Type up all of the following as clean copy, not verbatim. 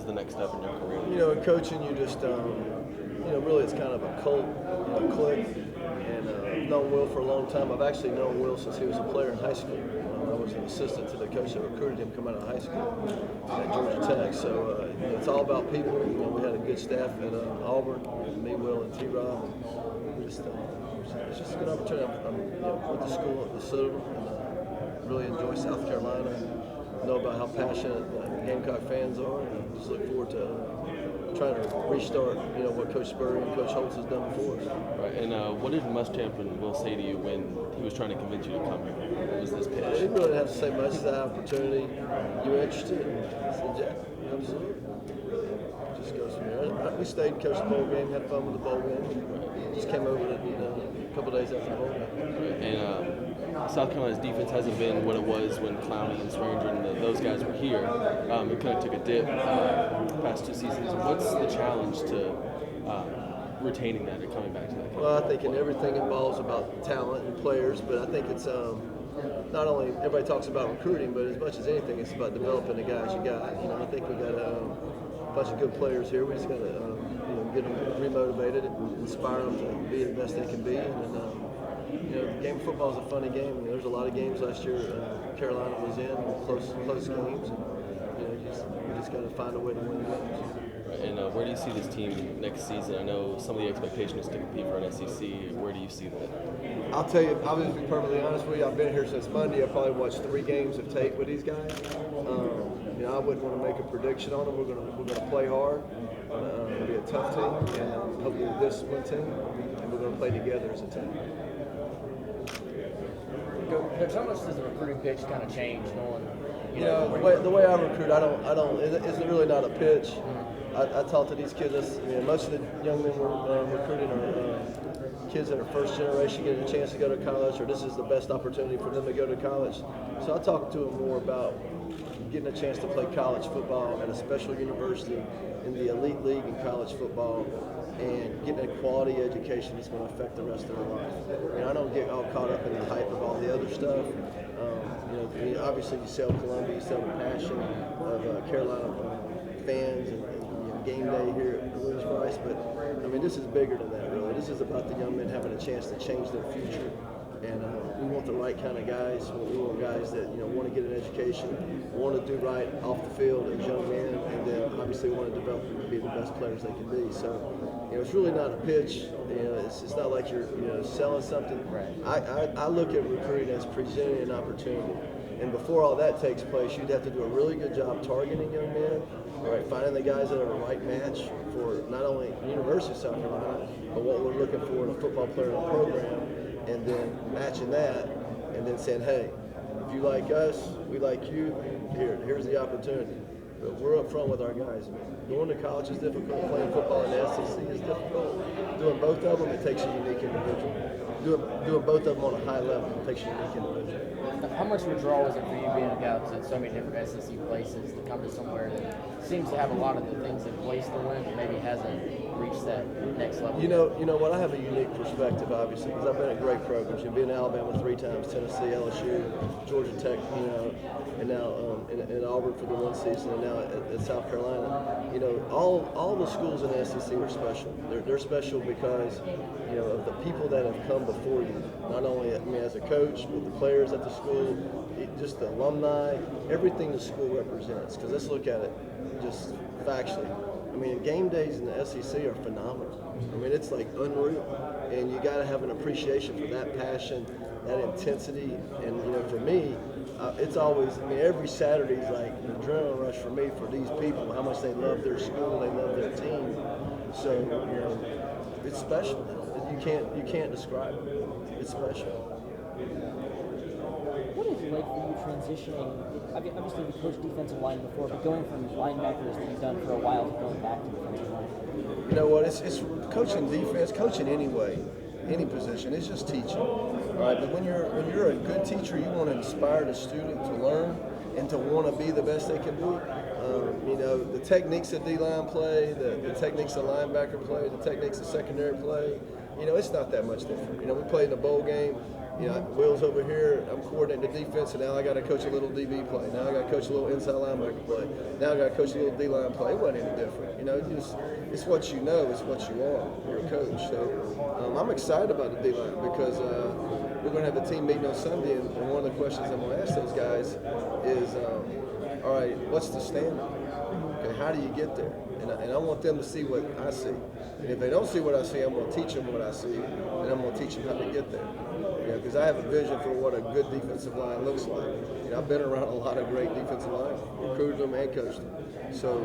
the next step in your career? In coaching, you just, really it's kind of a cult, clique. And I've known Will for a long time. I've actually known Will since he was a player in high school. I was an assistant to the coach that recruited him coming out of high school at Georgia Tech. So it's all about people. We had a good staff at Auburn, me, Will, and T-Rob. It's just a good opportunity. I went to school at the Citadel and really enjoy South Carolina. Know about how passionate Gamecock fans are, and just look forward to trying to restart, what Coach Spurrier and Coach Holtz has done before us. Right. And what did Muschamp and Will say to you when he was trying to convince you to come here? What was this pitch? He really didn't have to say much. It's an opportunity. You interested? I said, yeah, absolutely. Just goes from there. We stayed and coached the bowl game, had fun with the bowl game. Just came over to, a couple of days after the bowl game. And South Carolina's defense hasn't been what it was when Clowney and Swearinger and those guys were here. It kind of took a dip the past 2 seasons. What's the challenge to retaining that or coming back to that? Well, I think in everything involves about talent and players, but I think it's not only everybody talks about recruiting, but as much as anything, it's about developing the guys you got. I think we got a bunch of good players here. We just got to get them remotivated and inspire them to be the best they can be. And the game of football is a funny game. There's a lot of games last year Carolina was in, close games. And, you just got to find a way to win games. And where do you see this team next season? I know some of the expectation is to compete for an SEC. Where do you see that? I'll tell you, I'll just be perfectly honest with you. I've been here since Monday. I probably watched 3 games of tape with these guys. I wouldn't want to make a prediction on them. We're gonna play hard. It'll be a tough team, and hopefully a disciplined team, and we're gonna play together as a team. Coach, how much does the recruiting pitch kind of change knowing? The way I recruit, I don't. It's really not a pitch. I talk to these kids. Most of the young men we're recruiting are kids that are first generation getting a chance to go to college, or this is the best opportunity for them to go to college. So I talk to them more about getting a chance to play college football at a special university in the elite league in college football, and getting a quality education that's going to affect the rest of their life. I don't get all caught up in the hype of all the other stuff. Obviously you sell Columbia, you sell the passion of Carolina fans and game day here at Williams-Brice, but this is bigger than that, really. This is about the young men having a chance to change their future, and we want the right kind of guys. We want guys that want to get an education, want to do right off the field as young men, and then obviously want to develop them to be the best players they can be. So it's really not a pitch. It's not like you're selling something. Right. I look at recruiting as presenting an opportunity. And before all that takes place, you'd have to do a really good job targeting young men, right? Finding the guys that are the right match for not only the University of South Carolina, but what we're looking for in a football player in the program, and then matching that, and then saying, hey, if you like us, we like you, here's the opportunity. But we're up front with our guys. Going to college is difficult. Playing football in the SEC is difficult. Doing both of them, it takes a unique individual. Doing both of them on a high level, it takes a unique individual. How much of a draw is it for you being out to so many different SEC places to come to somewhere that seems to have a lot of the things in place to win, but maybe hasn't reached that next level? You know what? I have a unique perspective, obviously, because I've been at great programs. You've been in Alabama 3 times, Tennessee, LSU, Georgia Tech, and now in Auburn for the 1 season, and now at South Carolina. All the schools in the SEC are special. They're special because of the people that have come before you. Not only as a coach, but the players at the school, just the alumni, everything the school represents. Because let's look at it just factually. Game days in the SEC are phenomenal. It's like unreal, and you got to have an appreciation for that passion, that intensity, and for me, it's always. Every Saturday is like an adrenaline rush for me for these people. How much they love their school, they love their team. So it's special. You can't describe it. It's special. What is it like for you transitioning? Obviously, you coached defensive line before, but going from linebackers that you've done for a while to going back to defensive line? You know what? It's coaching defense, coaching anyway, any position. It's just teaching, right? But when you're a good teacher, you want to inspire the student to learn and to want to be the best they can be. The techniques that D-line play, the techniques that linebacker play, the techniques that secondary play. It's not that much different. We played in a bowl game. Will's over here, I'm coordinating the defense, and now I got to coach a little DB play. Now I got to coach a little inside linebacker play. Now I got to coach a little D-line play. It wasn't any different. It's what you know, it's what you are. You're a coach. So I'm excited about the D-line because we're going to have a team meeting on Sunday, and one of the questions I'm going to ask those guys is, all right, what's the standard? Okay, how do you get there? And I want them to see what I see. And if they don't see what I see, I'm going to teach them what I see, and I'm going to teach them how to get there. Because I have a vision for what a good defensive line looks like. I've been around a lot of great defensive lines, recruited them and coached them. So,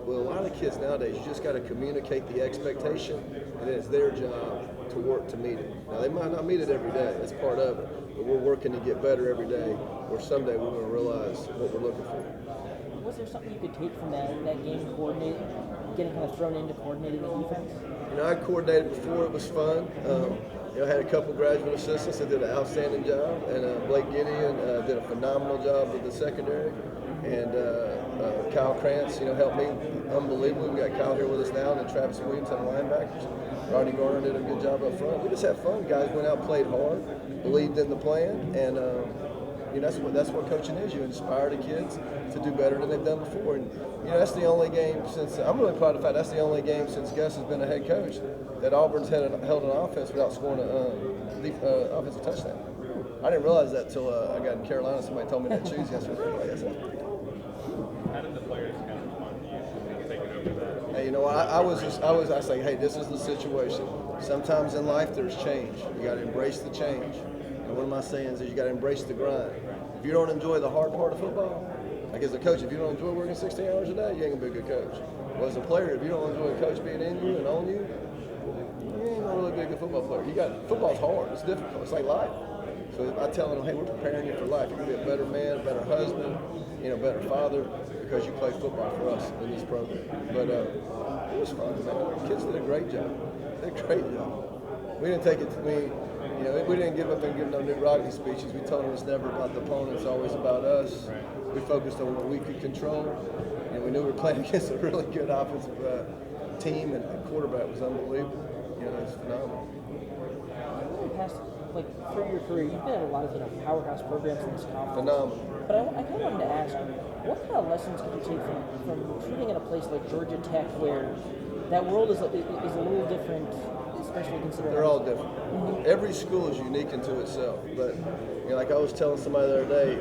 with a lot of kids nowadays, you just got to communicate the expectation, and then it's their job to work to meet it. Now, they might not meet it every day. That's part of it. But we're working to get better every day, or someday we're going to realize what we're looking for. Was there something you could take from that game getting kind of thrown into coordinating the defense? I coordinated before. It was fun. I had a couple graduate assistants that did an outstanding job, and Blake Gideon did a phenomenal job with the secondary, and Kyle Krantz, helped me unbelievably. We got Kyle here with us now, and then Travis Williams had linebackers. Rodney Garner did a good job up front. We just had fun. Guys went out, played hard, believed in the plan, and that's what coaching is. You inspire the kids to do better than they've done before. And that's the only game since I'm really proud of the fact that's the only game since Gus has been a head coach that Auburn's held an offense without scoring an offensive touchdown. I didn't realize that until I got in Carolina. Somebody told me that Tuesday. I said, "Really? That sounds pretty cool." How did the players kind of respond to you taking over that? Hey, I say, hey, this is the situation. Sometimes in life there's change. You got to embrace the change. And one of my sayings is you got to embrace the grind. If you don't enjoy the hard part of football, like as a coach, if you don't enjoy working 16 hours a day, you ain't gonna be a good coach. Well, as a player, if you don't enjoy a coach being in you and on you, you ain't gonna really be a good football player. Football's hard. It's difficult. It's like life. So I tell them, hey, we're preparing you for life. You're gonna be a better man, a better husband, better father because you play football for us in this program. But it was fun, man. Kids did a great job. They did a great job. We didn't take it to me. We didn't give up and give no new Rodney speeches. We told them it's never about the opponent, it's always about us. We focused on what we could control, and we knew we were playing against a really good offensive team, and the quarterback was unbelievable. It was phenomenal. Through your career, you've been at a lot of powerhouse programs in this conference. Phenomenal. But I kind of wanted to ask, what kind of lessons can you take from shooting at a place like Georgia Tech, where that world is a little different, especially considering they're all different. Mm-hmm. Every school is unique into itself. But like I was telling somebody the other day,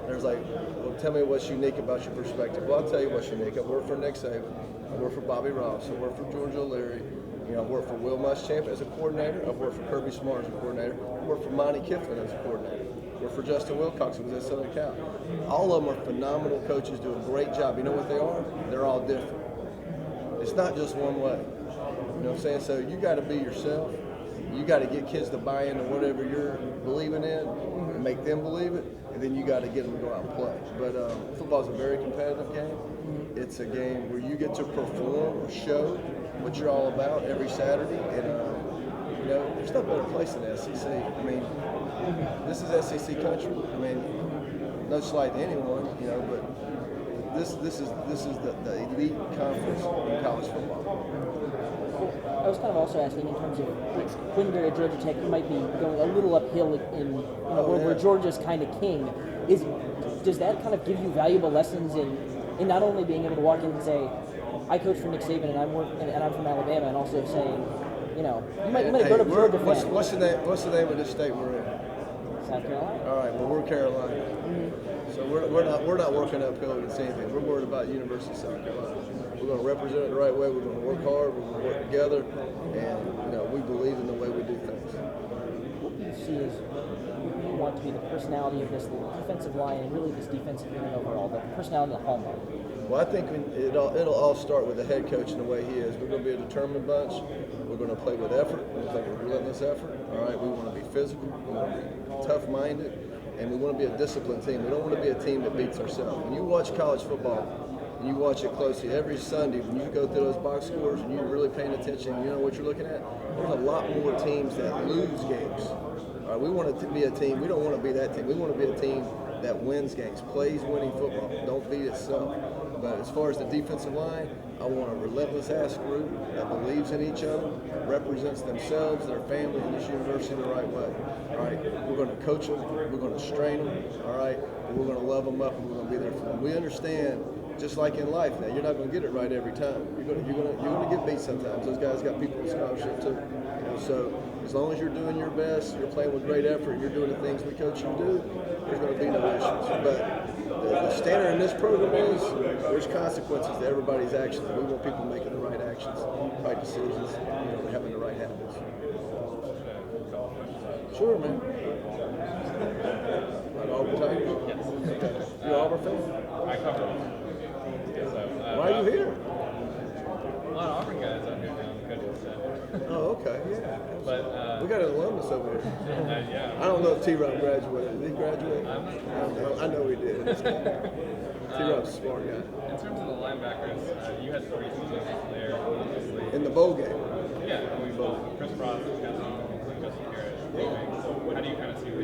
there's like, well, tell me what's unique about your perspective. Well, I'll tell you what's unique. I work for Nick Saban. I work for Bobby Ross. I work for George O'Leary. I've worked for Will Muschamp as a coordinator. I've worked for Kirby Smart as a coordinator. I worked for Monty Kifflin as a coordinator. I worked for Justin Wilcox, who was at Southern Cal. All of them are phenomenal coaches, do a great job. You know what they are? They're all different. It's not just one way. You know what I'm saying? So you got to be yourself. You got to get kids to buy into whatever you're believing in and make them believe it. And then you got to get them to go out and play. But football is a very competitive game. It's a game where you get to perform or show what you're all about every Saturday. And, there's no better place than the SEC. I mean, this is SEC country. I mean, no slight to anyone, but this is the elite conference in college football. I was kind of also asking in terms of when you're at Georgia Tech, you might be going a little uphill where Georgia's kind of king. Does that kind of give you valuable lessons in not only being able to walk in and say, I coach for Nick Saban and I'm from Alabama, and also saying, you might go to Georgia. What's the name of this state we're in? South Carolina. All right, well we're Carolina. Mm-hmm. So we're not working uphill against anything. We're worried about University of South Carolina. We're going to represent it the right way. We're going to work hard. We're going to work together, and we believe in the way we do things. What do you see as you want to be the personality of this defensive line and really this defensive unit overall, the personality of the hallmark? Well, I think it'll all start with the head coach and the way he is. We're going to be a determined bunch. We're going to play with effort. We're going to play with relentless effort. All right, we want to be physical. We want to be tough-minded, and we want to be a disciplined team. We don't want to be a team that beats ourselves. When you watch college football, and you watch it closely every Sunday, when you go through those box scores and you're really paying attention, you know what you're looking at? There's a lot more teams that lose games. All right, we want to be a team. We don't want to be that team. We want to be a team that wins games, plays winning football, don't beat itself. But as far as the defensive line, I want a relentless-ass group that believes in each other, represents themselves, their family, and this university the right way. All right, we're going to coach them, we're going to strain them, all right, and we're going to love them up, and we're going to be there for them. We understand, just like in life now, you're not going to get it right every time. You're going to get beat sometimes. Those guys got people on scholarship too. You know, so as long as you're doing your best, you're playing with great effort, you're doing the things we coach you to do, there's going to be no issues. But the standard in this program is there's consequences to everybody's actions. We want people making the right actions, right decisions, having the right habits. Sure, man. Like Auburn Tigers? Yes. You an Auburn fan? I cover them. Why are you here? A lot of Auburn guys out here doing coaching stuff. Oh, okay. Yeah. But We got an alumnus over here. yeah. I don't know if T-Rob graduated. Did he graduate? I'm not I know he did. T-Rob's a smart guy. In terms of the linebackers, you had 3 seasons there, obviously. In the bowl game. Yeah, we both. Chris Frost, Justin Garrett, leaving. So how do you kind of see the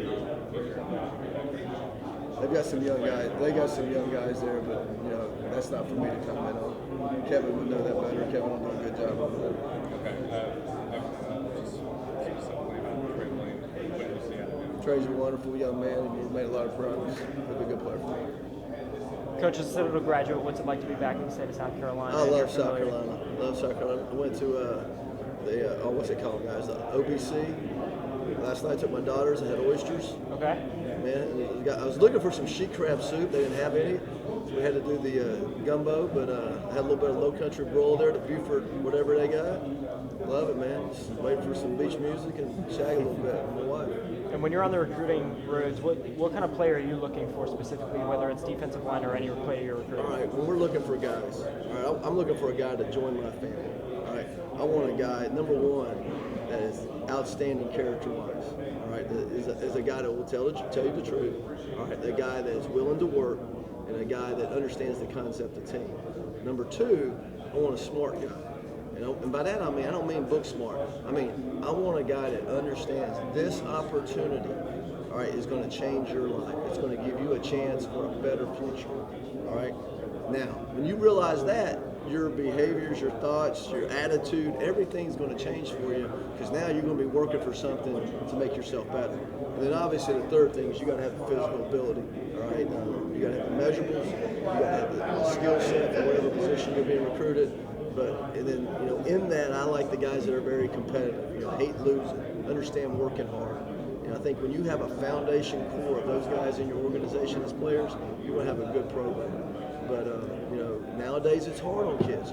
future of that? They've got some young guys. They got some young guys there, but that's not for me to comment on. Kevin would know that better. Kevin will do a good job over there. Okay. Just specifically about Trey Williams, what did you see out of him? Trey's a wonderful young man, and he's made a lot of progress. He'll be a good player for me. Coach, as a Citadel graduate, what's it like to be back in the state of South Carolina? I love South Carolina. Love South Carolina. I went to what's it called, guys? The OBC. Last night, took my daughters and had oysters. Okay. Man, I was looking for some sheet crab soup. They didn't have any. So we had to do the gumbo, but I had a little bit of low country broil there, the Buford, whatever they got. Love it, man. Just waiting for some beach music and shag a little bit with my wife. And when you're on the recruiting roads, what kind of player are you looking for specifically, whether it's defensive line or any player you're recruiting? All right, when we're looking for guys, all right, I'm looking for a guy to join my family. All right, I want a guy, number one, that is outstanding character-wise. All right, is a guy that will tell you the truth. All right, a guy that is willing to work, and a guy that understands the concept of team. Number two, I want a smart guy. And by that I don't mean book smart. I mean, I want a guy that understands this opportunity, all right, is going to change your life. It's going to give you a chance for a better future. All right. Now, when you realize that, your behaviors, your thoughts, your attitude, everything's going to change for you, because now you're going to be working for something to make yourself better. And then obviously the third thing is you got to have the physical ability. All right. You got to have the measurables. You got to have the skill set for whatever position you're being recruited. And then, in that, I like the guys that are very competitive, hate losing, understand working hard. And I think when you have a foundation core of those guys in your organization as players, you're going to have a good program. But, nowadays it's hard on kids,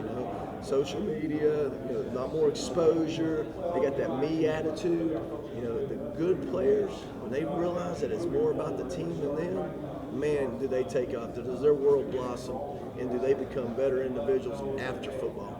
social media, a lot more exposure. They got that me attitude. The good players, when they realize that it's more about the team than them, man, do they take off? Does their world blossom? And do they become better individuals after football?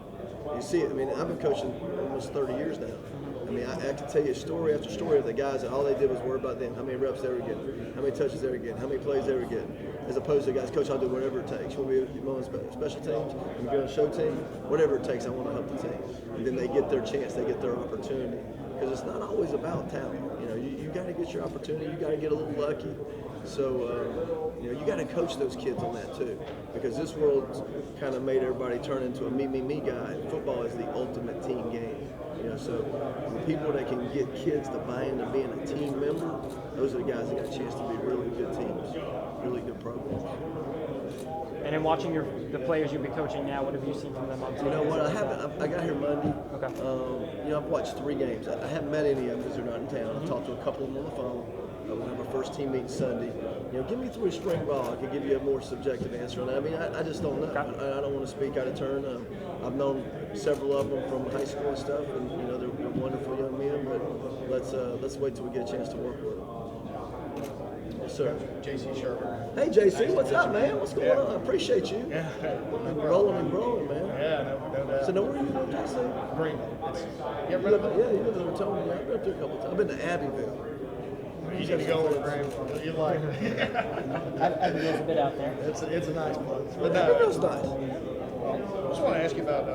You see it. I mean, I've been coaching almost 30 years now. I mean, I can tell you story after story of the guys that all they did was worry about them, how many reps they were getting, how many touches they were getting, how many plays they were getting, as opposed to guys, Coach, I'll do whatever it takes. You want me to be on special teams? You be on a show team? Whatever it takes, I want to help the team. And then they get their chance, they get their opportunity. Because it's not always about talent. You got to get your opportunity. You got to get a little lucky. So, you got to coach those kids on that too, because this world's kind of made everybody turn into a me guy. Football is the ultimate team game. So the people that can get kids to buy into being a team member, those are the guys that got a chance to be really good teams, really good programs. And in watching the players you'll be coaching now, what have you seen from them on TV? You know what? I got here Monday. Okay. I've watched 3 games. I haven't met any of them because they're not in town. I've talked to a couple of them on the phone. We'll have our first team meeting Sunday. Give me through spring ball. I can give you a more subjective answer on that. I mean, I just don't know. Okay. I don't want to speak out of turn. I've known several of them from high school and stuff, and they're wonderful young men. But let's wait till we get a chance to work with them. Yes, sir. JC Sherman. Hey, JC, what's up, man? What's going on? I appreciate you. Yeah. Rolling and growing, man. Yeah, no doubt. So, now where are you from, JC? Greenville. You live in Tony. I've been through a couple times. I've been to Abbeville. You need to go over Greenville. You like it. Abbeville's a bit out there. It's a nice place. But Abbeville's nice. I just want to ask you about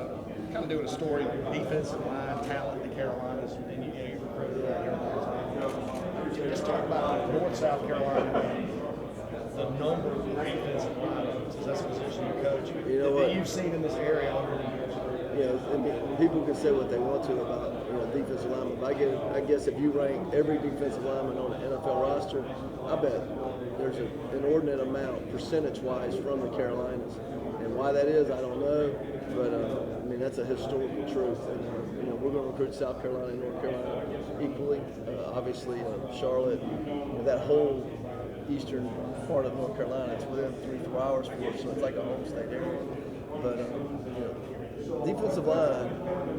kind of doing a story, defensive line talent in the Carolinas, and you recruited that here. Just talk about North South Carolina, the number of defensive linemen, since that's the position you coach, You know what? that you've seen in this area over the years? You know, and people can say what they want to about defensive linemen, but I guess if you rank every defensive lineman on the NFL roster, I bet there's an inordinate amount, percentage-wise, from the Carolinas. And why that is, I don't know, but I mean that's a historical truth. And we're going to recruit South Carolina and North Carolina equally. Obviously, Charlotte, that whole eastern part of North Carolina, it's within 3-4 hours for us, so it's like a home state area. But defensive line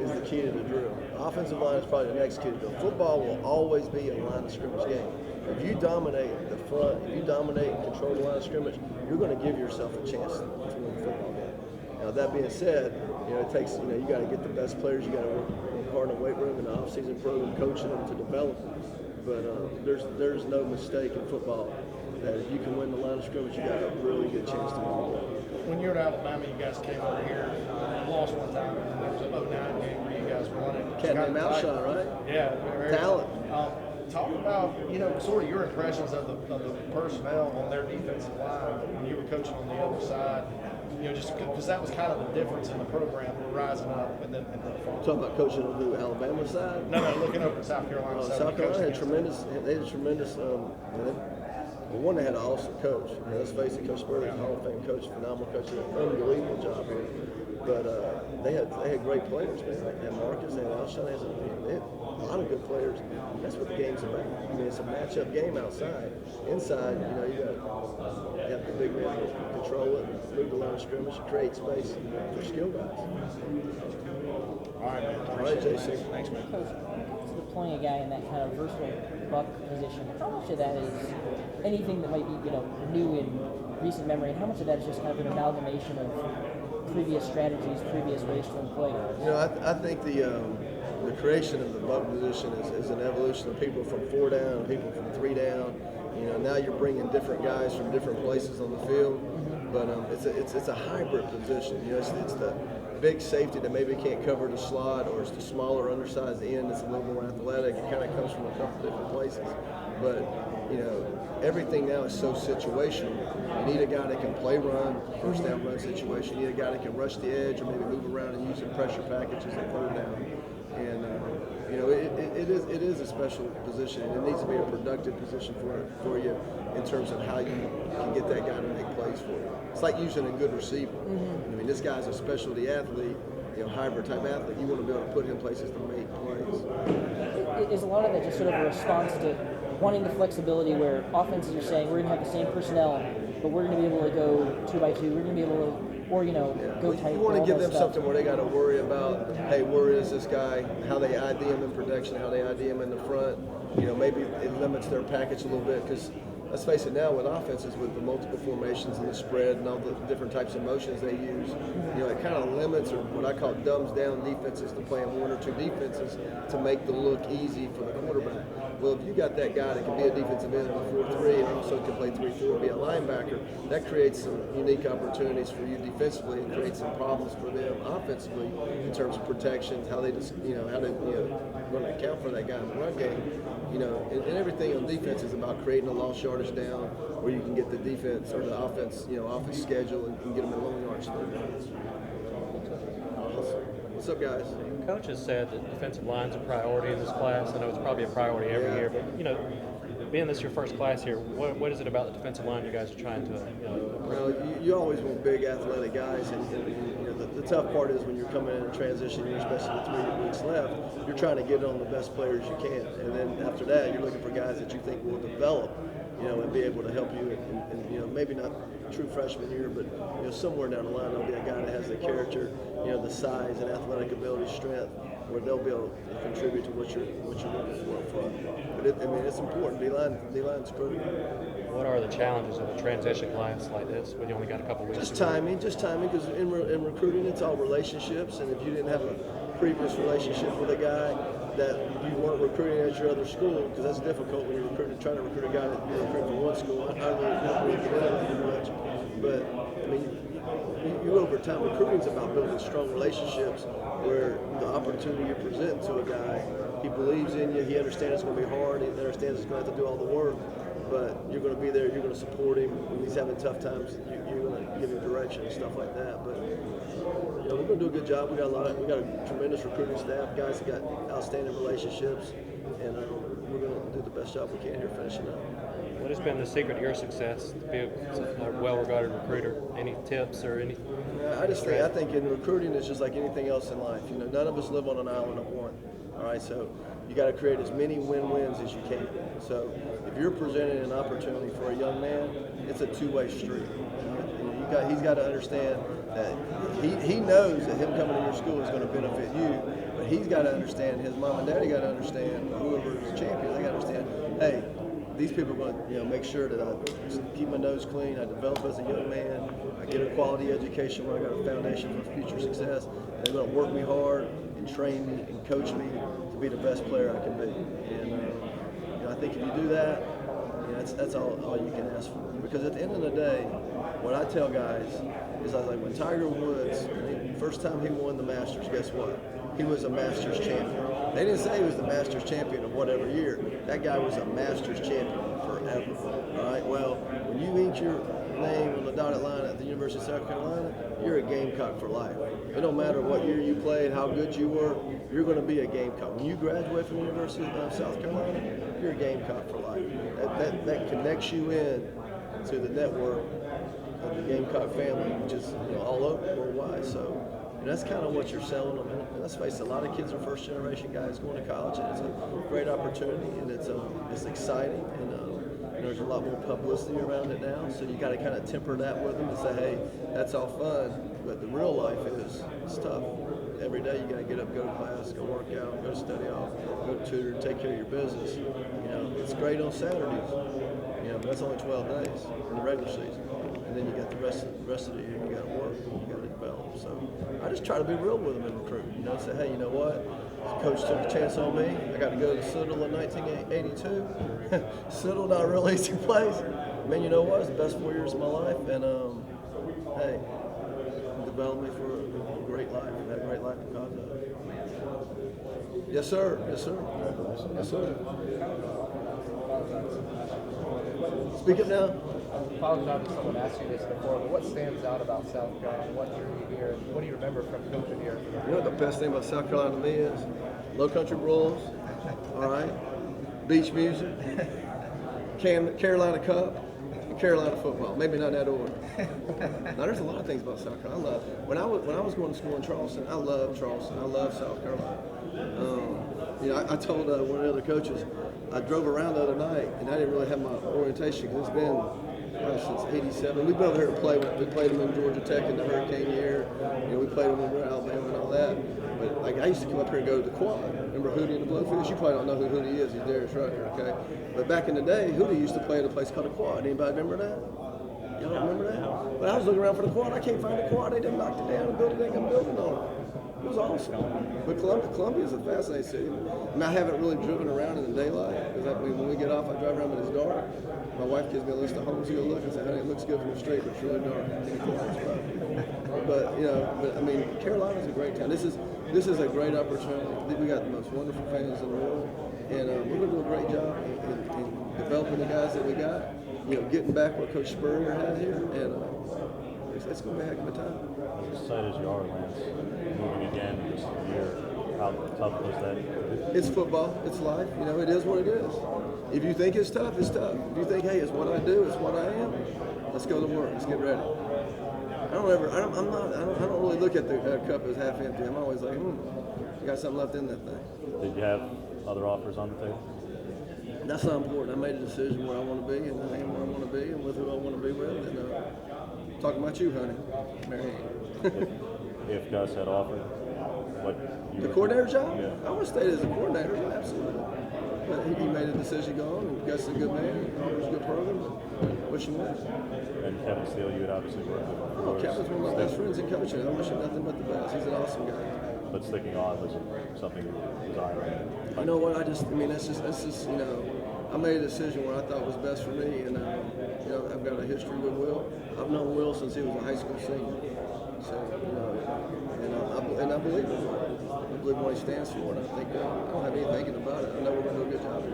is the key to the drill. Offensive line is probably the next key to the drill. Football will always be a line of scrimmage game. If you dominate the front, if you dominate and control the line of scrimmage, you're going to give yourself a chance to win the football game. Now that being said, it takes you got to get the best players. You got to work hard in the weight room and the off-season program, coaching them to develop them. But there's no mistake in football that if you can win the line of scrimmage, you got a really good chance to win. When you were at Alabama, you guys came over here, lost one time. There was an 09 game where you guys won it. Cat named Outshot, right? Yeah, Talent. Talk about sort of your impressions of the personnel on their defensive line when you were coaching on the other side. Just because that was kind of the difference in the program, rising up and then falling. Talking about coaching on the Alabama side? No, looking over at South Carolina. South Carolina had tremendous. They had tremendous. One, they had an awesome coach. Let's face it, Coach Spurley's a Hall of Fame coach, phenomenal coach, did an unbelievable job here. But they had great players, man. They had Marcus, they had Alshon, they had a lot of good players. That's what the game's about. I mean, it's a matchup game outside. Inside, you have the big man to control it, move the line of scrimmage, create space for skill guys. All right, man. All right, JC. Thanks, man. Coach, deploying a guy in that kind of versatile buck position, how much of that is anything that might be new in recent memory, and how much of that is just kind of an amalgamation of previous strategies, previous ways to employ it? I think the creation of the buck position is an evolution of people from 4 down, people from 3 down. Now you're bringing different guys from different places on the field, but it's a hybrid position. It's the big safety that maybe can't cover the slot, or it's the smaller, undersized end that's a little more athletic. It kind of comes from a couple different places, but everything now is so situational. You need a guy that can play run, first down run situation. You need a guy that can rush the edge or maybe move around and use some pressure packages at 3rd down. And it is a special position, and it needs to be a productive position for you in terms of how you can get that guy to make plays for you. It's like using a good receiver. I mean, this guy's a specialty athlete, hybrid type athlete. You want to be able to put him in places to make plays. Is a lot of that just sort of a response to wanting the flexibility where offenses are saying we're going to have the same personnel, but we're going to be able to go 2 by 2. We're going to be able to, go tight. You want to give them something where they got to worry about, hey, where is this guy? How they ID him in production, how they ID him in the front. Maybe it limits their package a little bit because, let's face it, now with offenses with the multiple formations and the spread and all the different types of motions they use, it kind of limits, or what I call dumbs down defenses to playing 1 or 2 defenses to make the look easy for the quarterback. Well, if you got that guy that can be a defensive end in a 4-3 and also can play 3-4, be a linebacker, that creates some unique opportunities for you defensively and creates some problems for them offensively in terms of protections, how they just, how they, going to account for that guy in the run game. And everything on defense is about creating a lost yardage down where you can get the defense or the offense, off its schedule and get them in long yards. What's up, guys? Coach has said that defensive line's a priority in this class. I know it's probably a priority every year, but being this is your first class here, what is it about the defensive line you guys are trying to Well, you always want big athletic guys, and the tough part is when you're coming in a transition year, especially with 3 weeks left, you're trying to get on the best players you can, and then after that, you're looking for guys that you think will develop, and be able to help you, and maybe not true freshman year, but somewhere down the line, there'll be a guy that has the character, the size and athletic ability, strength, where they'll be able to contribute to what you're looking for up front. But it's important. D-line's critical. What are the challenges of a transition class like this when you only got a couple weeks? Just timing, because in recruiting, it's all relationships, and if you didn't have a previous relationship with a guy that you weren't recruiting at your other school, because that's difficult when you're trying to recruit a guy that you're recruiting from one school. I don't really get into that too much, but I mean, you over time, recruiting's about building strong relationships where the opportunity you present to a guy, he believes in you, he understands it's going to be hard, he understands he's going to have to do all the work, but you're going to be there. You're going to support him when he's having tough times. You're going to give him direction and stuff like that. But we're going to do a good job. We got a tremendous recruiting staff. Guys have got outstanding relationships, and we're going to do the best job we can here finishing up. What has been the secret to your success to be a well-regarded recruiter? Any tips or any? I think in recruiting it's just like anything else in life. None of us live on an island of one. All right, so you got to create as many win-wins as you can. So if you're presenting an opportunity for a young man, it's a two-way street. He's got to understand that he knows that him coming to your school is going to benefit you, but he's got to understand, his mom and daddy got to understand, whoever is champion, they got to understand, hey, these people are going to make sure that I keep my nose clean, I develop as a young man, I get a quality education where I got a foundation for future success, and they're going to work me hard and train me and coach me to be the best player I can be. And I think if you do that, that's all you can ask for. Because at the end of the day, what I tell guys is I was like, when Tiger Woods, first time he won the Masters, guess what? He was a Masters champion. They didn't say he was the Masters champion of whatever year. That guy was a Masters champion forever. All right. Well, when you ink your name on the dotted line at the University of South Carolina, you're a Gamecock for life. It don't matter what year you played, how good you were, you're going to be a Gamecock. When you graduate from the University of South Carolina, you're a Gamecock for life. That connects you in to the network of the Gamecock family, which is all over worldwide. So that's kind of what you're selling them. And let's face it, a lot of kids are first-generation guys going to college, and it's a great opportunity, and it's exciting, and there's a lot more publicity around it now. So you got to kind of temper that with them and say, hey, that's all fun, but the real life it's tough. Every day you got to get up, go to class, go work out, go study off, go tutor, take care of your business. It's great on Saturdays, but that's only 12 days in the regular season. And then you got the rest of the year you got to work, you got to develop. So I just try to be real with them in recruiting. Say, hey, you know what? Coach took a chance on me. I got to go to Citadel in 1982. Citadel, not a real easy place. Man, you know what? It's the best 4 years of my life, and hey, developed me for a great life. I've had a great life because of it. Yes, sir. Yes, sir. Yes, sir. Speak up now. I apologize if someone asked you this before, but what stands out about South Carolina? What drew you here? What do you remember from coaching here? You know what the best thing about South Carolina to me is? Low country rules, all right? Beach music, Carolina Cup, and Carolina football. Maybe not in that order. Now, there's a lot of things about South Carolina. When I was going to school in Charleston, I loved Charleston. I love South Carolina. I told one of the other coaches, I drove around the other night, and I didn't really have my orientation because it's been since '87. We've been over here to play. We played them in Georgia Tech in the hurricane year. We played them in Alabama and all that. But I used to come up here and go to the quad. Remember Hootie and the Blowfish? You probably don't know who Hootie is. He's Darius Rucker, okay? But back in the day, Hootie used to play at a place called the Quad. Anybody remember that? Y'all don't remember that? But I was looking around for the quad. I can't find the quad. They done knocked it down and built a damn building on it. It was awesome. But Columbia is a fascinating city. I haven't really driven around in the daylight because when we get off, I drive around when it's dark. My wife gives me a list of homes to go look and say, honey, it looks good from the street, but it's really dark. But I mean, Carolina's a great town. This is a great opportunity. We got the most wonderful fans in the world, and we're going to do a great job in developing the guys that we got. Getting back what Coach Spurrier had here, and it's going to be a heck of a time. As excited as you are, Lance, moving again this year, how tough was that? It's football. It's life. It is what it is. If you think it's tough, it's tough. If you think, hey, it's what I do, it's what I am, let's go to work. Let's get ready. I don't really look at the cup as half empty. I'm always like, I got something left in that thing. Did you have other offers on the table? That's not important. I made a decision where I want to be, and I am where I want to be, and with who I want to be with. And talking about you, honey, Mary Ann. If Gus had offered, what you the coordinator job? Yeah. I would have stayed as a coordinator, absolutely. But he made a decision to go on, and Gus is a good man, and offers a good program, and wish him well. And Kevin Steele, you would obviously work with. Oh, Kevin's one of my best friends in coaching. I wish him nothing but the best. He's an awesome guy. But sticking on was something you desired. You know what? That's just I made a decision where I thought was best for me, and I've got a history with Will. I've known Will since he was a high school senior. So and I believe him. I believe what he stands for, and I think I don't have any thinking about it. I know we're going to do a good job.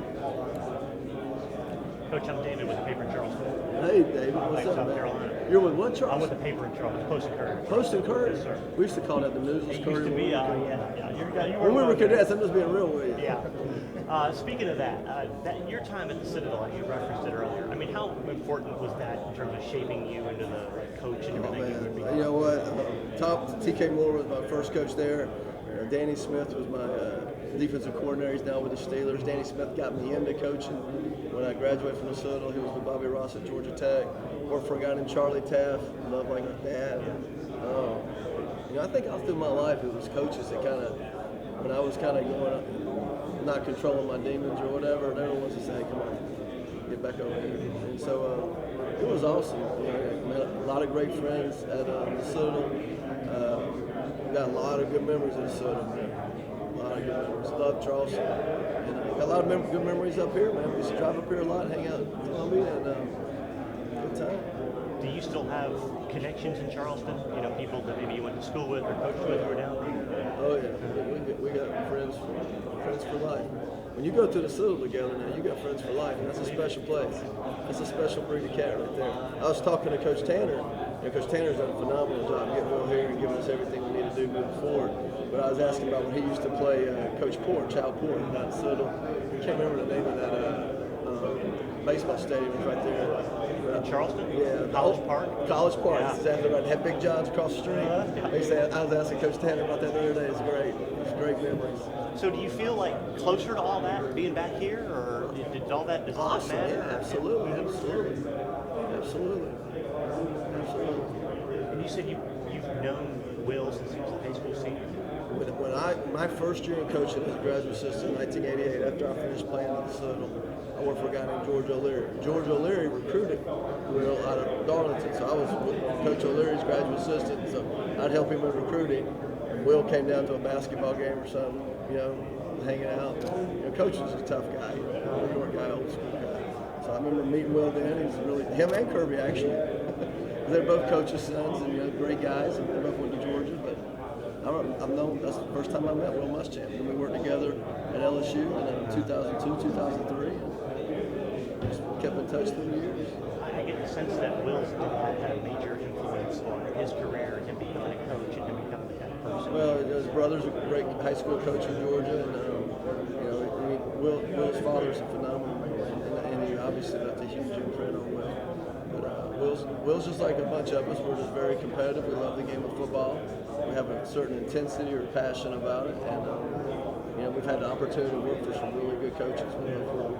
Coach, I'm David with the paper in Charleston. Hey, David, what's Lake, up, South man? Carolina. You're with what, I'm Charles? with the paper in Charleston, Post and Courier. Post and Courier? Yes, sir. We used to call that the newsless It Courier. used to be, yeah. You When we were one there. cadets, I'm just being real with you. Yeah. Speaking of that your time at the Citadel, you referenced it earlier. I mean, how important was that in terms of shaping you into the coach and Oh, everything you would become? man. You know what? TK Moore was my first coach there. Danny Smith was my defensive coordinator. He's now with the Steelers. Danny Smith got me into coaching when I graduated from the Citadel. He was with Bobby Ross at Georgia Tech. Worked for a guy named Charlie Taft. Loved like my dad. You know, I think all through my life it was coaches that kind of, when I was kind of going up, not controlling my demons or whatever, they were the ones that say, hey, come on, get back over here. And so it was awesome. You know, I met a lot of great friends at the Citadel. Got a lot of good memories of the Citadel. A lot of good memories. Love Charleston. And got a lot of good memories up here, man. We used to drive up here a lot, hang out in Columbia, and good time. Do you still have connections in Charleston? You know, people that maybe you went to school with or coached with who are down there? Oh yeah, we got friends for life. When you go to the Citadel together now, you got friends for life, and that's a special place. That's a special breed of cat right there. I was talking to Coach Tanner, and Coach Tanner's done a phenomenal job getting Will here and giving us everything we need to do moving forward. But I was asking about when he used to play Coach Port, Child Port, down at Citadel. I can't remember the name of that baseball stadium. It's right there. In Charleston? Yeah. College Park? College Park. Yeah. That's exactly right. Had Big John's across the street. I was asking Coach Tanner about that the other day. It's great. It's great memories. So do you feel like closer to all that being back here, or does all that Awesome. matter? Yeah, absolutely. And you said you've known Will since he was a high school senior? When my first year in coaching as a graduate assistant in 1988, after I finished playing at the Citadel, I worked for a guy named George O'Leary. George O'Leary recruited Will out of Darlington, so I was with Coach O'Leary's graduate assistant, so I'd help him with recruiting. And Will came down to a basketball game or something, you know, hanging out. You know, Coach was a tough guy, New York guy, old school guy. So I remember meeting Will then. He was really, him and Kirby actually. They're both coaches' sons and, you know, great guys, and they both went to Georgia. But I've known, that's the first time I met Will Muschamp. And we worked together at LSU in 2002, 2003, and just kept in touch through the years. I get the sense that Will's dad had a major influence on his career and him becoming a coach and him becoming the kind of person. Well, his brother's a great high school coach in Georgia, and you know, I mean, Will's father's a phenomenal man, and he obviously left a huge imprint on Will. But Will's just like a bunch of us. We're just very competitive. We love the game of football. We have a certain intensity or passion about it, and you know, we've had the opportunity to work for some really good coaches. We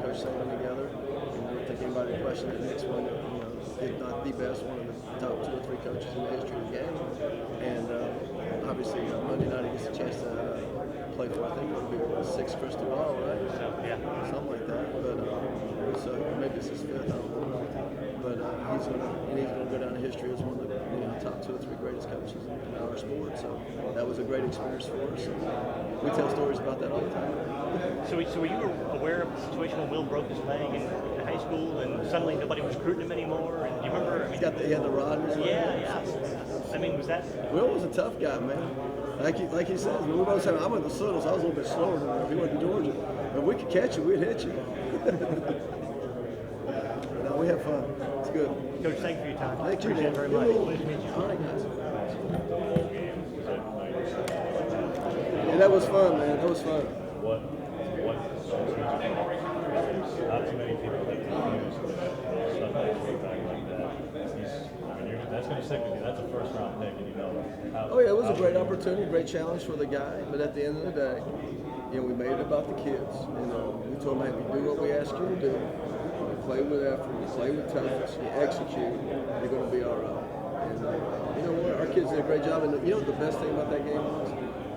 coached Salem together, and I don't think anybody would question that next one. You know, if not the best, one of the top 2 or 3 coaches in the history of the game. And obviously, Monday night he gets a chance to play for, I think it would be 6 crystal ball, right? So, yeah. Something like that. But so maybe it's his 5th. I don't know. But he's gonna go down in history as one of the top 2 or 3 greatest coaches in our sport. So that was a great experience for us. We tell stories about that all the time. So were you aware of the situation when Will broke his leg in high school and suddenly nobody was recruiting him anymore? And do you remember? I mean, He had the rod in his leg. Yeah. I mean, was that? Will was a tough guy, man. Like he says, we were both saying, I went to Citadel, so I was a little bit slower than him. If he went to Georgia, if we could catch you, we'd hit you. No, we have fun. It's good. Coach, thank you for your time. Thank you, Appreciate man. it very much. Pleasure to meet you. All right, guys. Yeah, that was fun, man. That was fun. What not too many people that confuse stuff like that. That's going to stick with you. That's a first-round pick, and you know. Oh yeah, it was a great opportunity, great challenge for the guy. But at the end of the day, you know, we made it about the kids. You know, we told them, hey, we do what we ask you to do. You play with effort, you play with toughness, you execute. You're going to be all right. And you know what? Our kids did a great job. And you know what the best thing about that game was?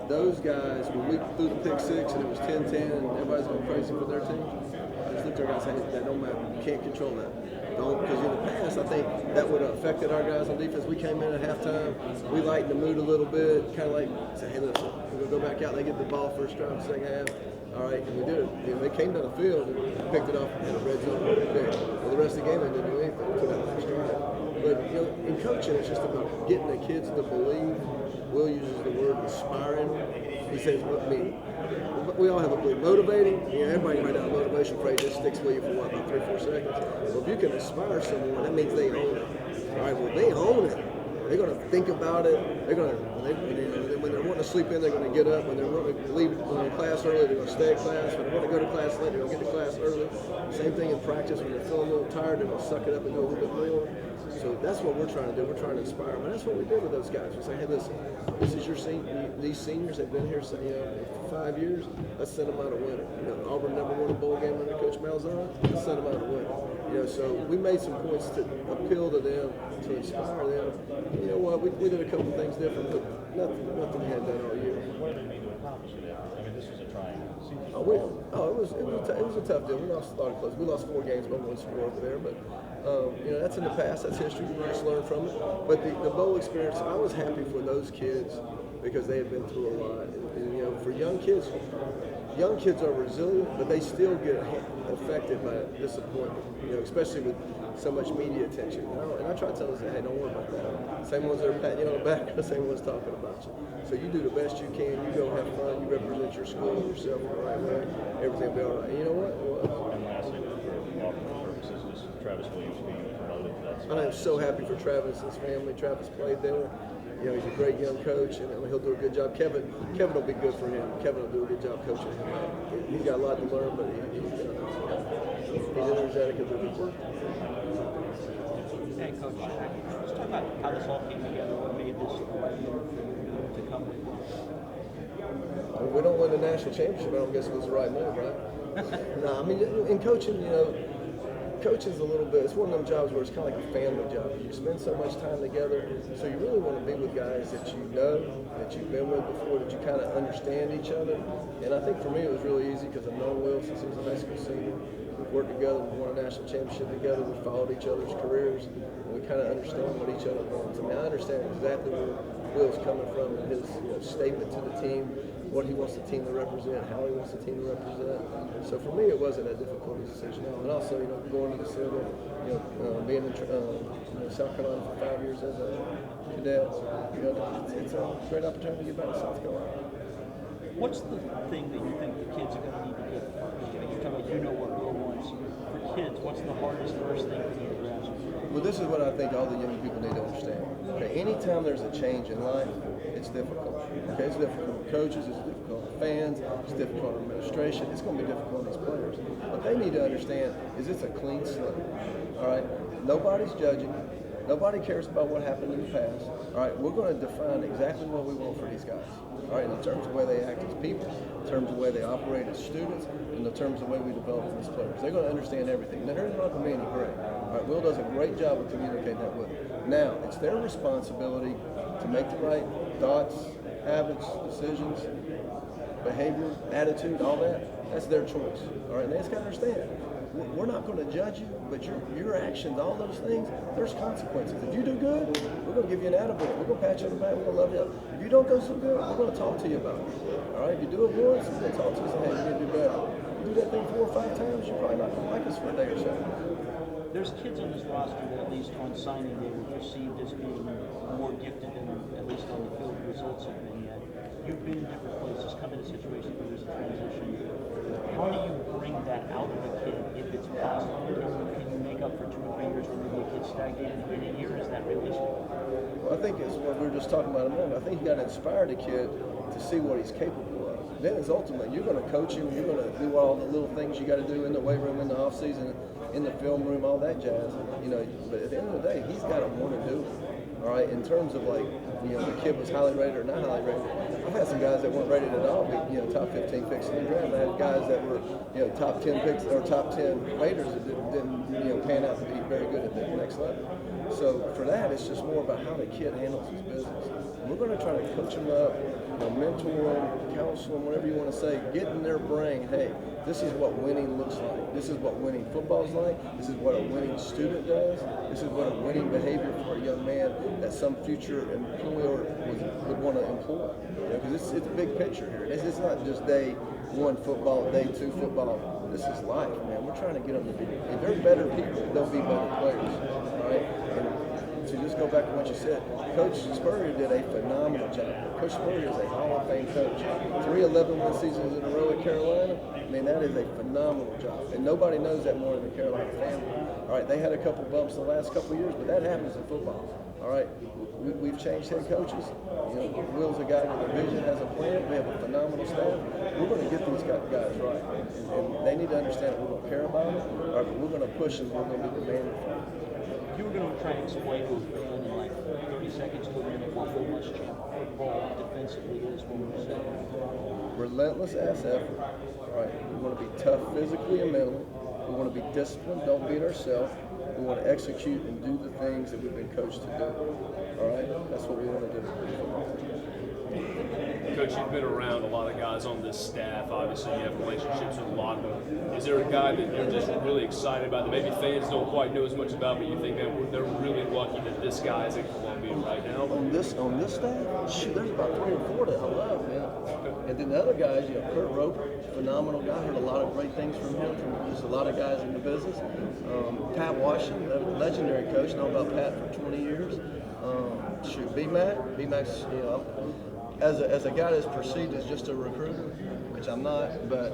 Those guys, when we threw the pick 6 and it was 10-10 and everybody's going crazy for their team, I just looked at our guys and said, that don't matter. You can't control that. Don't, because in the past, I think that would have affected our guys on defense. We came in at halftime, we lightened the mood a little bit, kind of like, say, hey, listen, we're going to go back out. They get the ball first drive, second half. All right, and we did it. You know, they came down the field and picked it off in a red zone pick. Well, the rest of the game, they didn't do anything. Took that next drive. But But in coaching, it's just about getting the kids to believe. Will uses the word inspiring. He says, we all have a belief. Motivating, everybody write down a motivation phrase that sticks with you for what, about 3-4 seconds. Well, if you can inspire someone, that means they own it. All right, well, they own it. They're going to think about it. They're going to, when they're wanting to sleep in, they're going to get up. When they're wanting to leave class early, they're going to stay at class. When they want to go to class late, they're going to get to class early. Same thing in practice. When they're feeling a little tired, they're going to suck it up and do a little bit more. So that's what we're trying to do. We're trying to inspire them. And that's what we did with those guys. We say, hey, listen, this is your these seniors have been here, for 5 years. Let's send them out a winner. Auburn never won a bowl game under Coach Malzahn. Let's send them out a winner. So we made some points to appeal to them, to inspire them. You know what? We did a couple things different, but nothing had done all year. What did they need to accomplish it? I mean, this was a trying season. It was a tough deal. We lost a lot of close. We lost 4 games by 1 score over there, but that's in the past. That's history. We just learn from it. But the bowl experience, I was happy for those kids because they had been through a lot. And for young kids are resilient, but they still get affected by disappointment. Especially with so much media attention. And I try to tell them, hey, don't worry about that. Same ones that are patting you on the back are the same ones talking about you. So you do the best you can. You go have fun. You represent your school and yourself in the right way. Everything will be all right. And you know what? And lastly, for Auburn purposes, is Travis Williams being promoted to that spot. I am so happy for Travis and his family. Travis played there. He's a great young coach, and he'll do a good job. Kevin will be good for him. Kevin will do a good job coaching him. He's got a lot to learn, but he's energetic and looking for it. Hey, Coach, let's talk about how this all came together. What made this the right move for you to come with? If we don't win the national championship, I don't guess it was the right move, right? No, I mean, in coaching, coaching's a little bit, it's one of them jobs where it's kind of like a family job. You spend so much time together, so you really want to be with guys that you know, that you've been with before, that you kind of understand each other. And I think for me it was really easy because I've known Will since he was a high school senior. We've worked together, we won a national championship together, we followed each other's careers, and we kind of understand what each other wants. I mean, I understand exactly where Will's coming from and his statement to the team, what he wants the team to represent, how he wants the team to represent. So for me, it wasn't a difficult decision. And also, going to the Citadel, being in South Carolina for 5 years as a cadet, it's a great opportunity to get back to South Carolina. What's the thing that you think the kids are going to need to get? You're talking about what Will wants. For kids, what's the hardest first thing for them to grasp? Well, this is what I think all the young people need to understand. Okay, anytime there's a change in life, it's difficult. Okay, it's difficult for coaches, it's difficult for fans, it's difficult for administration, it's going to be difficult for these players. What they need to understand is it's a clean slate. All right, nobody's judging. Nobody cares about what happened in the past. All right, we're going to define exactly what we want for these guys. All right, in terms of the way they act as people, in terms of the way they operate as students, in the terms of the way we develop them as players. They're going to understand everything. Now, they're not going to be any gray. All right, Will does a great job of communicating that with them. Now, it's their responsibility to make the right thoughts, habits, decisions, behavior, attitude, all that. That's their choice. All right, and they just got to understand. We're not going to judge you, but your actions, all those things, there's consequences. If you do good, we're going to give you an attaboy. We're going to pat you on the back. We're going to love you up. If you don't go so good, we're going to talk to you about it. All right? If you do it once, we're going to talk to you and say, hey, you need to do better. If you do that thing 4 or 5 times, you're probably not going to like us for a day or so. There's kids on this roster that at least on signing day were perceived as being more gifted than at least on the field results have been yet. You've been in different places, come into situations where there's a transition. How do you bring that out of a kid if it's possible? Can you make up for 2 or 3 years where maybe a kid stagnated in a year? Is that realistic? Well, I think it's what we were just talking about a moment. I think you got to inspire the kid to see what he's capable of. Then it's ultimately, you're going to coach him, you're going to do all the little things you got to do in the weight room, in the off season, in the film room, all that jazz. But at the end of the day, he's got to want to do it. All right, in terms of the kid was highly rated or not highly rated. I've had some guys that weren't rated at all, but top 15 picks in the draft. I had guys that were top 10 picks or top 10 raters that didn't pan out to be very good at the next level. So for that, it's just more about how the kid handles his business. We're going to try to coach him up, mentor him, counsel him, whatever you want to say. Get in their brain, hey, this is what winning looks like. This is what winning football is like. This is what a winning student does. This is what a winning behavior for a young man that some future employer would want to employ. Because it's a big picture here. It's not just day 1 football, day 2 football. This is life, man. We're trying to get them to be. If they're better people, they'll be better players. All right. And back to what you said. Coach Spurrier did a phenomenal job. Coach Spurrier is a Hall of Fame coach. 3 11-win seasons in a row at Carolina. I mean, that is a phenomenal job. And nobody knows that more than the Carolina family. All right, they had a couple bumps the last couple of years, but that happens in football. All right, we've changed head coaches. You know, Will's a guy with a vision, has a plan. We have a phenomenal staff. We're going to get these guys right. And they need to understand that we're going to care about them. All right, but we're going to push them. We're going to be demanding from them. You were going to try and explain to a fan in like 30 seconds to a minute what Willis champ football defensively is when we're saying relentless ass effort. All right, we want to be tough physically and mentally. We want to be disciplined, don't beat ourselves. We want to execute and do the things that we've been coached to do. All right, that's what we want to do. Coach, you've been around a lot of guys on this staff. Obviously, you have relationships with a lot of them. Is there a guy that you're just really excited about that maybe fans don't quite know as much about, but you think that they're really lucky that this guy is in Columbia right now? On this staff, shoot, there's about 3 or 4 that I love, man. And then the other guys, you know, Kurt Roper, phenomenal guy. Heard a lot of great things from him, from just a lot of guys in the business. Pat Washington, a legendary coach. Know about Pat for 20 years. B-Mac's, you know, as a guy that's perceived as just a recruiter, which I'm not, but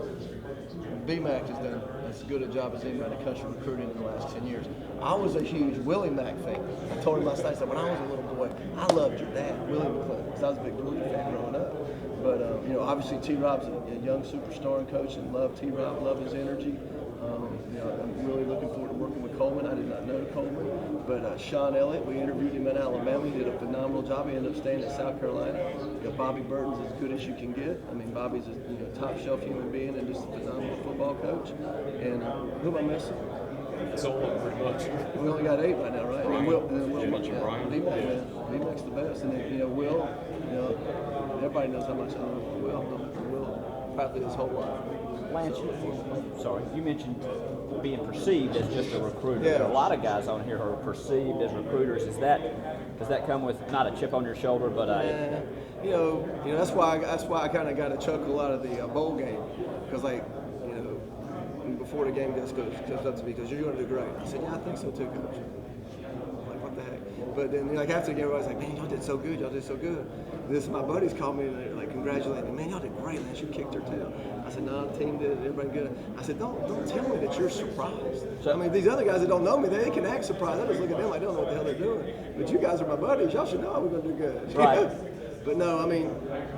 B-Mac has done as good a job as anybody in the country recruiting in the last 10 years. I was a huge Willie Mac fan. I told him last night, I said, when I was a little boy, I loved your dad, Willie McClellan, because I was a big Georgia fan growing up. But, you know, obviously T-Rob's a young superstar and coach, and love T-Rob, love his energy. You know, I'm really looking forward to working with Coleman. I did not know Coleman, but Sean Elliott, we interviewed him at Alabama. He did a phenomenal job. He ended up staying at South Carolina. You know, Bobby Burton's as good as you can get. I mean, Bobby's a top shelf human being and just a phenomenal football coach. And who am I missing? That's all pretty much. We only got 8 right now, right? Brian. And Will, Brian. D-Mac's the best. And then, you know, Will, you know, everybody knows how much I love Will probably his whole life. Lance, you mentioned being perceived as just a recruiter. Yeah. There are a lot of guys on here who are perceived as recruiters. Does that come with not a chip on your shoulder, but a you know that's why I kind of got a chuckle out of the bowl game, because like, you know, before the game comes up to me, because you're going to do great. I said, yeah, I think so too, coach. Like, what the heck? But then, like, after the game, I was like, man, y'all did so good. Y'all did so good. And my buddies called me and they're like, congratulating me. Man, y'all did great, man. You kicked their tail. I said, no, the team did it. Everybody good. I said, don't tell me that you're surprised. So, I mean, these other guys that don't know me, they can act surprised. I just look at them like they don't know what the hell they're doing. But you guys are my buddies. Y'all should know we're going to do good. Right. But no, I mean,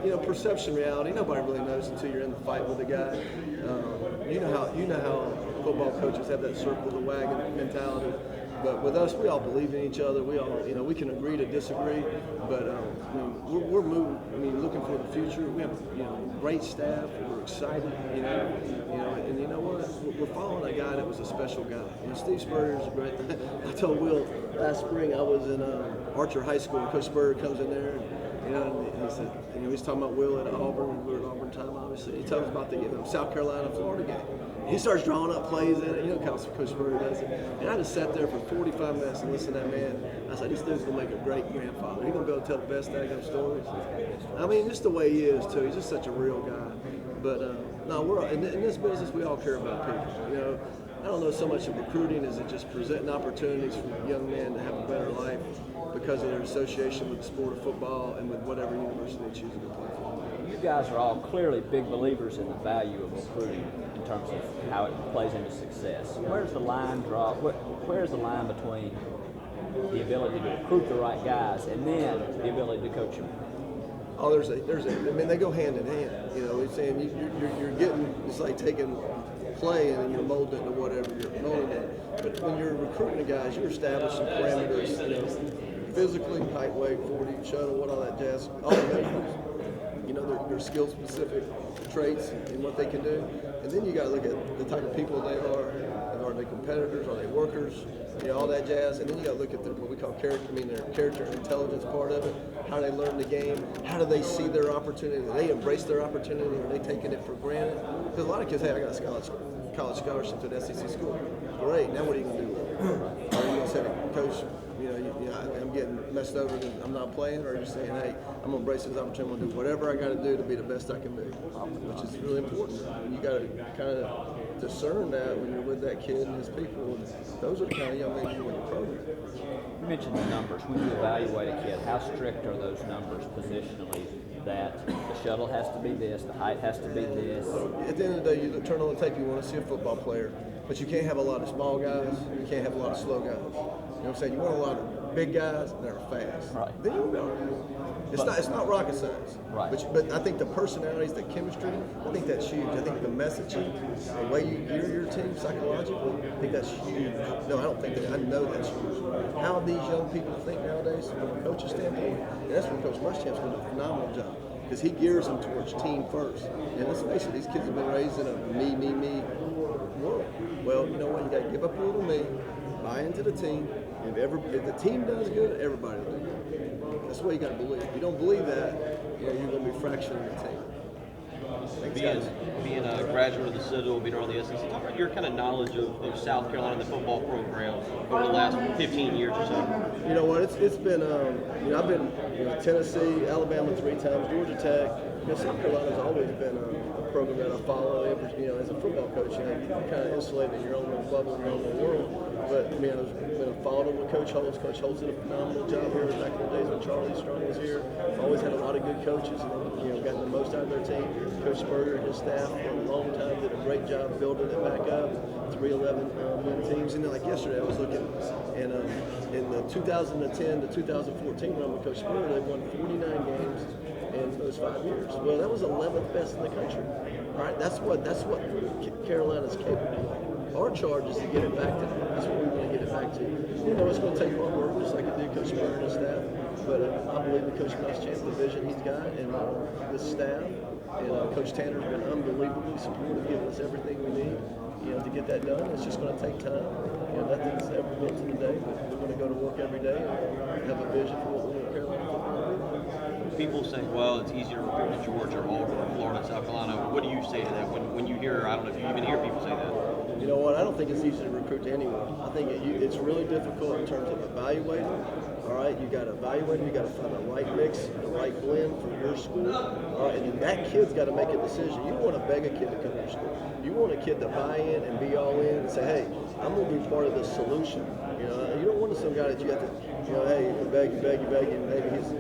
you know, perception, reality. Nobody really knows until you're in the fight with the guy. You know how football coaches have that circle the wagon mentality. But with us, we all believe in each other. We all, you know, we can agree to disagree. But I mean, we're moving. I mean, looking for the future. We have, you know, great staff. We're excited. You know, and you know what? We're following a guy that was a special guy. You know, Steve Spurrier is great. I told Will last spring I was in Archer High School, and Coach Spurrier comes in there. You know, and he said, you know, he's talking about Will at Auburn. We were at Auburn time, obviously. He tells us about the South Carolina-Florida game. He starts drawing up plays in it. You know how Coach Spurrier does it. And I just sat there for 45 minutes and listened to that man. I said, this dude's going to make a great grandfather. He's going to be able to tell the best daggone stories. I mean, just the way he is, too. He's just such a real guy. But, no, we're in this business, we all care about people. You know, I don't know so much of recruiting as it just presenting opportunities for young men to have a better life because of their association with the sport of football and with whatever university they choose to play for. You guys are all clearly big believers in the value of recruiting in terms of how it plays into success. Where's the line draw? Where's the line between the ability to recruit the right guys and then the ability to coach them? Oh, I mean, they go hand in hand. You know, it's saying you're getting, it's like taking play and then you're molding it into whatever you're molding it. But when you're recruiting the guys, you're establishing parameters, you know, physically, height, weight, 40, shuttle, what all that jazz, all the measures. You know, their skill-specific traits and what they can do. And then you got to look at the type of people they are. Are they competitors? Are they workers? You know, all that jazz. And then you got to look at what we call character. I mean, their character and intelligence part of it. How they learn the game. How do they see their opportunity? Do they embrace their opportunity? Or are they taking it for granted? Because a lot of kids, hey, I got a college scholarship to an SEC school. Great. Now what are you going to do with it? Are you going to say, Coach, you know, I'm getting messed over because I'm not playing, or are you saying, hey, I'm gonna embrace this opportunity, I'm gonna do whatever I got to do to be the best I can be, which is really important. You got to kind of discern that when you're with that kid and his people. Those are the kind of young men you want to program. You mentioned the numbers. When you evaluate a kid, how strict are those numbers positionally? That the shuttle has to be this, the height has to be this. At the end of the day, you turn on the tape, you want to see a football player, but you can't have a lot of small guys, you can't have a lot of slow guys. You know what I'm saying? You want a lot of big guys that are fast. Right. Then you'll be all right. It's not rocket science. Right. But I think the personalities, the chemistry, I think that's huge. I think the messaging, the way you gear your team psychologically, I think that's huge. No, I don't think that. I know that's huge. How these young people think nowadays, from a coach's standpoint, and that's where Coach Muschamp's doing a phenomenal job, because he gears them towards team first. And let's face it, these kids have been raised in a me world. Well, you know what? You got to give up a little me, buy into the team. If the team does good, everybody will do good. That's what you got to believe. If you don't believe that, you're going to be fracturing the team. Being a graduate of the Citadel, being around the SEC, talk about your kind of knowledge of South Carolina and the football program over the last 15 years or so. You know what? It's been I've been Tennessee, Alabama 3 times, Georgia Tech. South Carolina's always been a program that I follow. As a football coach, you're kind of insulated in your own little bubble, in your own little world. But I've followed them with Coach Holtz. Coach Holtz did a phenomenal job here back in the days when Charlie Strong was here. Always had a lot of good coaches, and gotten the most out of their team. Coach Spurrier and his staff for a long time did a great job building it back up. 3-11 win teams. And then like yesterday, I was looking, and in the 2010 to 2014 run with Coach Spurrier, they won 49 games in those 5 years. Well, that was 11th best in the country. All right, that's what Carolina's capable of. Our charge is to get it back to them. That's what we want to get it back to. It's going to take hard work, just like it did Coach Spurrier and his staff. But I believe in Coach Muschamp, the vision he's got, and the staff. And Coach Tanner's been unbelievably supportive, giving us everything we need, to get that done. It's just going to take time. Nothing's ever built in a day, but we're going to go to work every day and have a vision for what we want Carolina football to be. People say, well, it's easier to recruit in Georgia, Auburn, Florida, South Carolina. What do you say to that when you hear, I don't know if you even hear people say that? You know what? I don't think it's easy to recruit to anyone. I think it's really difficult in terms of evaluating. All right, you got to evaluate. You got to find the right mix, the right blend for your school. All right, and then that kid's got to make a decision. You don't want to beg a kid to come to your school. You want a kid to buy in and be all in and say, hey, I'm going to be part of the solution. You don't want some guy that you have to, hey, you beg, and maybe he's,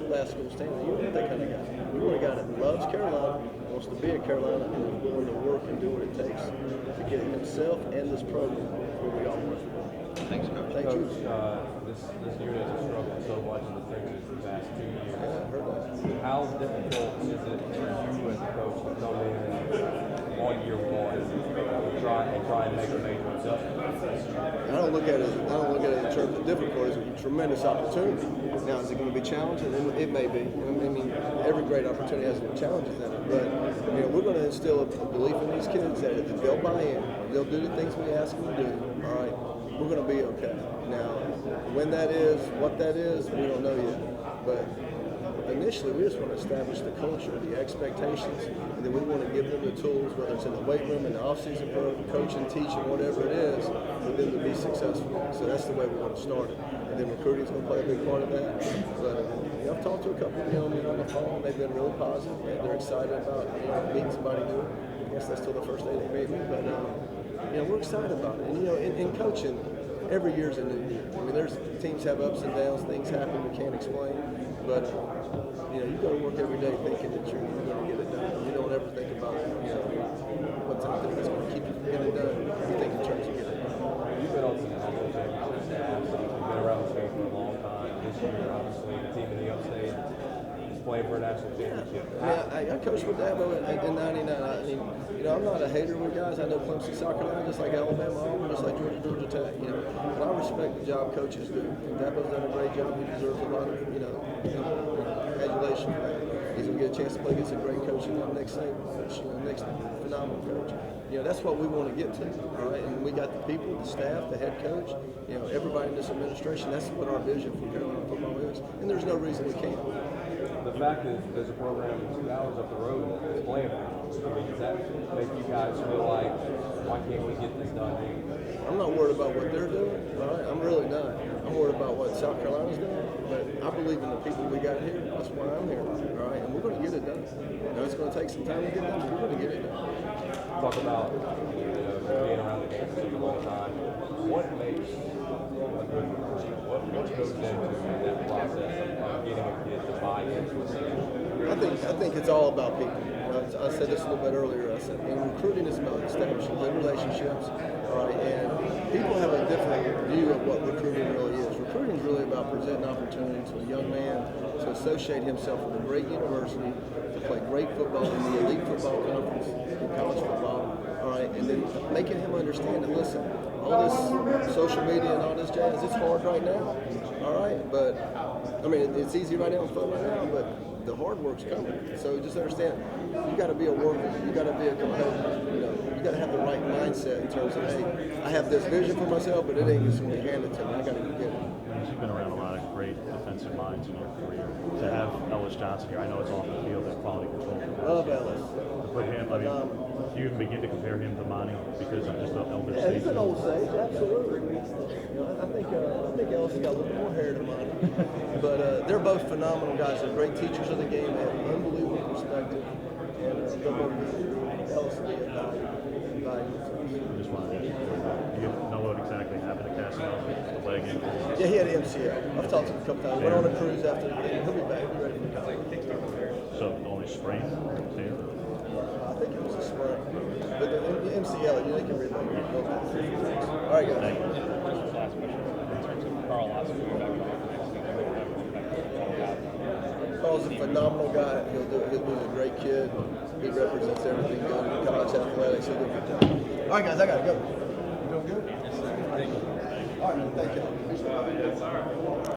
last school standing. You don't want that kind of guy. You want a guy that loves Carolina, wants to be at Carolina, and is willing to work and do what it takes to get himself and this program where we all want. Thanks, Coach. Thank you. This unit has struggled so much in the trenches the past 2 years. Yeah, I heard that. How difficult is it for you as a coach to come in on year one and try and make a major adjustment? I don't look at it in terms of difficulty. It's a tremendous opportunity. Now, is it going to be challenging? It may be. I mean, every great opportunity has some challenges in it. But we're going to instill a belief in these kids that if they'll buy in, they'll do the things we ask them to do. All right, we're going to be okay. Now, when that is, what that is, we don't know yet. But initially, we just want to establish the culture, the expectations, and then we want to give them the tools, whether it's in the weight room, in the off-season program, coaching, teaching, whatever it is, for them to be successful. So that's the way we want to start it. And then recruiting is going to play a big part of that. But I've talked to a couple of young men on the phone. They've been really positive. They're excited about meeting somebody new. I guess that's still the first day they meet me. But we're excited about it. And in coaching, every year's a new year. I mean, there's teams have ups and downs, things happen we can't explain. But you got to work every day thinking that you're going to get it done. You don't ever think about what's out there that's going to keep you from getting it done. You think in terms of getting it done. You've been on some national championship staffs. You've been around the state for a long time. This year, obviously, the team in the upstate is playing for a national championship. I coached with Dabo in '99. I'm not a hater with guys. I know Clemson, South Carolina, just like Alabama, Auburn, just like Georgia Tech. But I respect the job coaches do. Dabo's done a great job. He deserves a lot of adulation for that. He's gonna get a chance to play against a great coach in Nick Saban, next phenomenal coach. That's what we want to get to. All right, and we got the people, the staff, the head coach. Everybody in this administration. That's what our vision for Carolina football is, and there's no reason we can't. The fact is, there's a program 2 hours up the road that's playing for you. Does that make you guys feel like, why can't we get this done? I'm not worried about what they're doing. All right, I'm really not. I'm worried about what South Carolina's doing, but I believe in the people we got here. That's why I'm here. All right, and we're going to get it done. Now it's going to take some time to get done, but we're going to get it done. Talk about being around the game for such a long time. What makes a good recruit? What goes into that process of getting a kid to buy into a team? I think it's all about people. I said this a little bit earlier. I said, recruiting is about establishing good relationships, all right, and people have a different view of what recruiting really is. Recruiting is really about presenting opportunity to a young man to associate himself with a great university, to play great football in the elite football conference, in college football, all right, and then making him understand that, listen, all this social media and all this jazz, it's hard right now, all right, but, I mean, it's easy right now and fun right now, but the hard work's coming. So just understand, you got to be a worker. You got to be a competitor. You know, you got to have the right mindset in terms of, hey, I have this vision for myself, but it ain't just going to be handed to me. I got to go get it. You've been around a lot of great defensive minds in your career. To have Ellis Johnson here, I know it's off the field, that quality control. Love Ellis. To put him, I mean, do you even begin to compare him to Monty because of just the elder Yeah, stage? he's an old sage, absolutely. You know, I think Ellis has got a little more hair than mine. But they're both phenomenal guys. They're great teachers of the game. They have unbelievable perspective. And they're both Ellis will be a value. I just wanted to do you know what exactly happened to Casanova? The leg injury? Yeah, he had MCL. I've talked to him a couple times. Went on a cruise after the game. He'll be back. He'll be ready for college. So only sprain? I think it was a sprain. But the MCL, you know, they can really go back. All right, guys. Thank you. Just last question. In terms of Carl Oscar, back on Carl's a phenomenal guy. He's a great kid. He represents everything good in college athletics. He'll do a good job. All right, guys, I got to go. You doing good? Yes, sir. Thank you. All right, man, thank you.